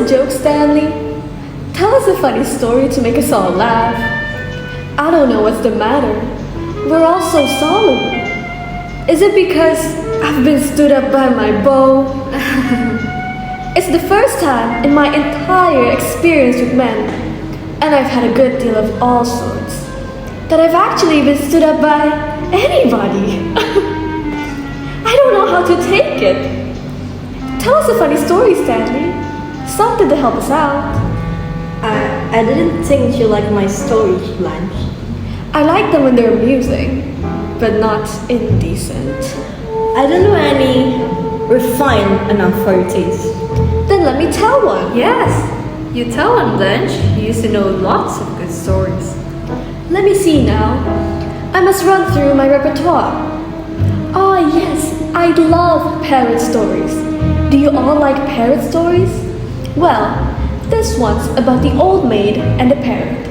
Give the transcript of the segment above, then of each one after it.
a joke, Stanley? Tell us a funny story to make us all laugh. I don't know what's the matter. We're all so solemn. Is it because I've been stood up by my beau? It's the first time in my entire experience with men, and I've had a good deal of all sorts, that I've actually been stood up by anybody. I don't know how to take it. Tell us a funny story, Stanley. Something to help us out. I didn't think you liked my stories, Blanche. I like them when they're amusing, but not indecent. I don't know any refined enough for your taste. Then let me tell one. Yes, you tell one, Blanche. You used to know lots of good stories. Let me see now. I must run through my repertoire. Ah, yes, I love parrot stories. Do you all like parrot stories? Well, this one's about the old maid and the parrot.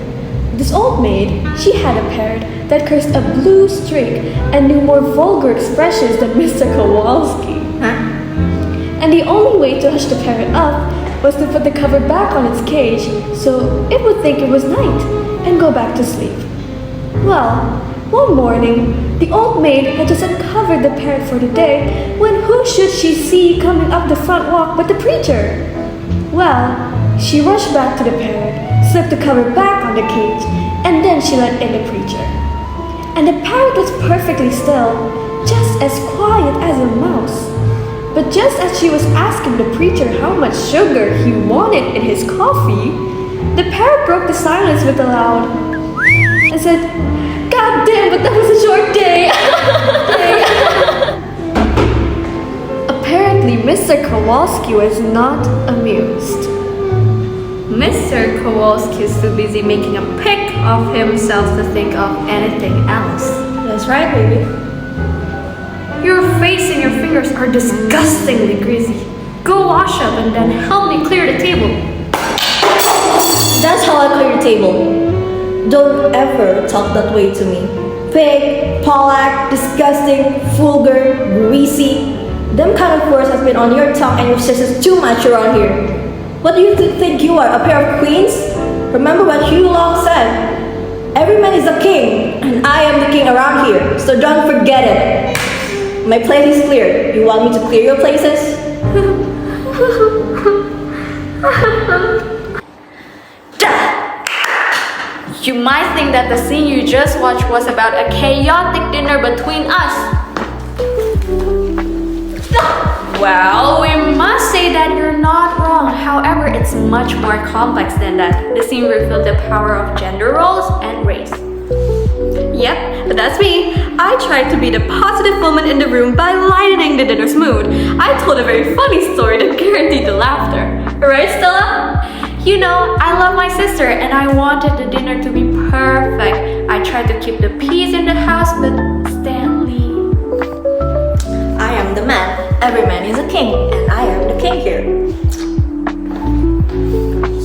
This old maid, she had a parrot that cursed a blue streak and knew more vulgar expressions than Mr. Kowalski. And the only way to hush the parrot up was to put the cover back on its cage so it would think it was night and go back to sleep. Well, one morning, the old maid had just uncovered the parrot for the day when who should she see coming up the front walk but the preacher? Well, she rushed back to the parrot, slipped the cover back on the cage, and then she let in the preacher. And the parrot was perfectly still, just as quiet as a mouse. But just as she was asking the preacher how much sugar he wanted in his coffee, the parrot broke the silence with a loud and said, "God damn, but that was a short day." Apparently, Mr. Kowalski was not amused. Mr. Kowalski is too busy making a pic of himself to think of anything else. That's right, baby. Your face and your fingers are disgustingly greasy. Go wash up and then help me clear the table. That's how I clear your table. Don't ever talk that way to me. Pig, Pollack, disgusting, vulgar, greasy. Them kind of words has been on your tongue and your sisters too much around here. What do you think you are, a pair of queens? Remember what Hugh Long said. Every man is a king, and I am the king around here, so don't forget it. My place is cleared. You want me to clear your places? You might think that the scene you just watched was about a chaotic dinner between us. Well, we must say that you're not wrong. However, it's much more complex than that. The scene revealed the power of gender roles and race. Yep, but that's me. I tried to be the positive woman in the room by lightening the dinner's mood. I told a very funny story that guaranteed the laughter. Right, Stella? You know, I love my sister and I wanted the dinner to be perfect. I tried to keep the peace in the house, but Stanley... I am the man. Every man is a king, and I am the king here.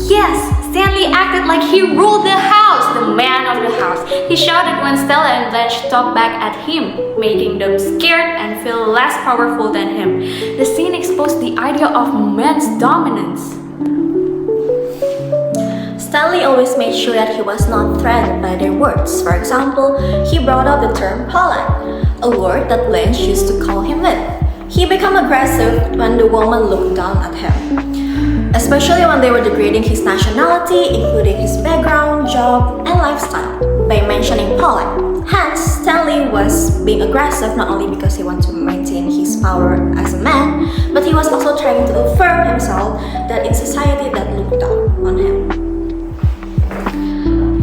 Yes, Stanley acted like he ruled the house, the man of the house. He shouted when Stella and Blanche talked back at him, making them scared and feel less powerful than him. The scene exposed the idea of men's dominance. Stanley always made sure that he was not threatened by their words. For example, he brought up the term Pollack, a word that Blanche used to call him with. He became aggressive when the woman looked down at him, especially when they were degrading his nationality, including his background, job, and lifestyle, by mentioning Pollack. Hence, Stanley was being aggressive not only because he wanted to maintain his power as a man, but he was also trying to affirm himself that in society that looked down on him.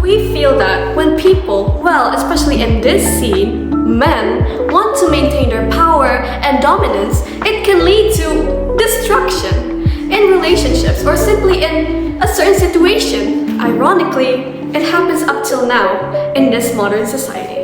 We feel that when people, well, especially in this scene, men want to maintain their power and dominance, it can lead to destruction in relationships or simply in a certain situation. Ironically, it happens up till now in this modern society.